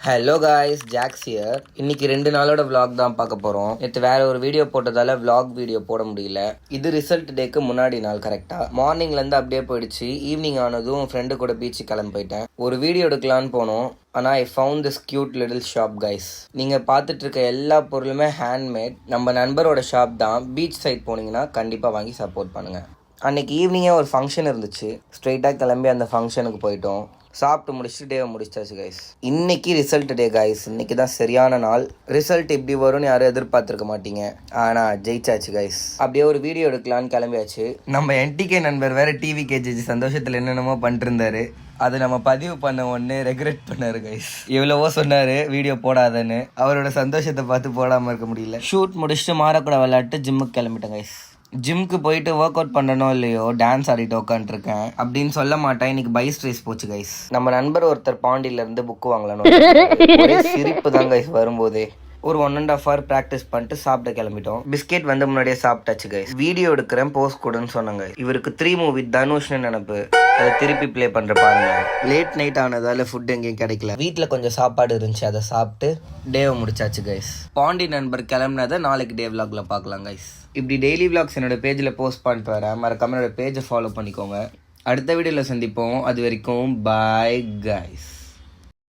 Hello guys, Jacks here. இன்னைக்கு 2 நாளோட vlog தான் பார்க்க போகிறோம். நேற்று வேற ஒரு வீடியோ போட்டதால vlog வீடியோ போட முடியல. இது ரிசல்ட் டேக்கு முன்னாடி நாள் கரெக்டாக. மார்னிங்லேருந்து அப்படியே போயிடுச்சு. ஈவினிங் ஆனதும் ஃப்ரெண்டு கூட பீச்சு கிளம்பி போயிட்டேன். ஒரு வீடியோ எடுக்கலான்னு போனோம். ஆனால் I found this cute little shop guys. நீங்கள் பார்த்துட்டு இருக்க எல்லா பொருளுமே ஹேண்ட்மேட். நம்ம நண்பரோட ஷாப் தான். பீச் சைட் போனீங்கன்னா கண்டிப்பாக வாங்கி சப்போர்ட் பண்ணுங்கள். அன்றைக்கி ஈவினிங்கே ஒரு ஃபங்க்ஷன் இருந்துச்சு. ஸ்ட்ரெயிட்டாக கிளம்பி அந்த ஃபங்க்ஷனுக்கு போயிட்டோம். சாப்பிட்டு முடிச்சுட்டு டேவை முடிச்சாச்சு கைஸ். இன்னைக்கு ரிசல்ட் டே கைஸ். இன்னைக்கு தான் சரியான நாள். ரிசல்ட் இப்படி வரும்னு யாரும் எதிர்பார்த்துருக்க மாட்டீங்க. ஆனால் ஜெயிச்சாச்சு கைஸ். அப்படியே ஒரு வீடியோ எடுக்கலான்னு கிளம்பியாச்சு. நம்ம என்டிகே நண்பர் வேற டிவி கேஜி சந்தோஷத்தில் என்னென்னமோ பண்ணிட்டு இருந்தாரு. அது நம்ம பதிவு பண்ண ஒன்று ரெக்ரெட் பண்ணாரு கைஸ். எவ்வளவோ சொன்னார் வீடியோ போடாதன்னு. அவரோட சந்தோஷத்தை பார்த்து போடாமல் இருக்க முடியல. ஷூட் முடிச்சுட்டு மாறக்கூட விளையாட்டு ஜிம்முக்கு கிளம்பிட்டேன் கைஸ். ஜிம்க்கு போயிட்டு ஒர்க் அவுட் பண்ணணும் இல்லையோ, டான்ஸ் ஆடிட்டு உட்காந்துருக்கேன் அப்படின்னு சொல்ல மாட்டேன். இன்னைக்கு பைஸ் ரேஸ் போச்சு கைஸ். நம்ம நண்பர் ஒருத்தர் பாண்டியிலேருந்து புக்கு வாங்கலாம். ஒரே சிரிப்பு தான் கைஸ் வரும்போதே. ஒரு 1.5 hour ப்ராக்டிஸ் பண்ணிட்டு சாப்பிட கிளம்பிட்டோம். பிஸ்கெட் வந்து முன்னாடியே சாப்பிட்டாச்சு கைஸ். வீடியோ எடுக்கிறேன் போஸ்ட் கொடுன்னு சொன்னாங்க. இவருக்கு 3 மூவி தனுஷ்னு நினைப்பு. அதை திருப்பி ப்ளே பண்ணுற பாருங்க. லேட் நைட் ஆனதால ஃபுட் எங்கேயும் கிடைக்கல. வீட்டில் கொஞ்சம் சாப்பாடு இருந்துச்சு, அதை சாப்பிட்டு டேவை முடிச்சாச்சு கைஸ். பாண்டி நண்பர் கிளம்புனதை நாளைக்கு டே விலாக்ல பார்க்கலாம் கைஸ். இப்படி டெய்லி விலாக்ஸ் என்னோட பேஜில் போஸ்ட் பண்ணிட்டு வரேன். மறக்காம என்னோட பேஜை ஃபாலோ பண்ணிக்கோங்க. அடுத்த வீடியோவில் சந்திப்போம். அது வரைக்கும் பாய் கைஸ்.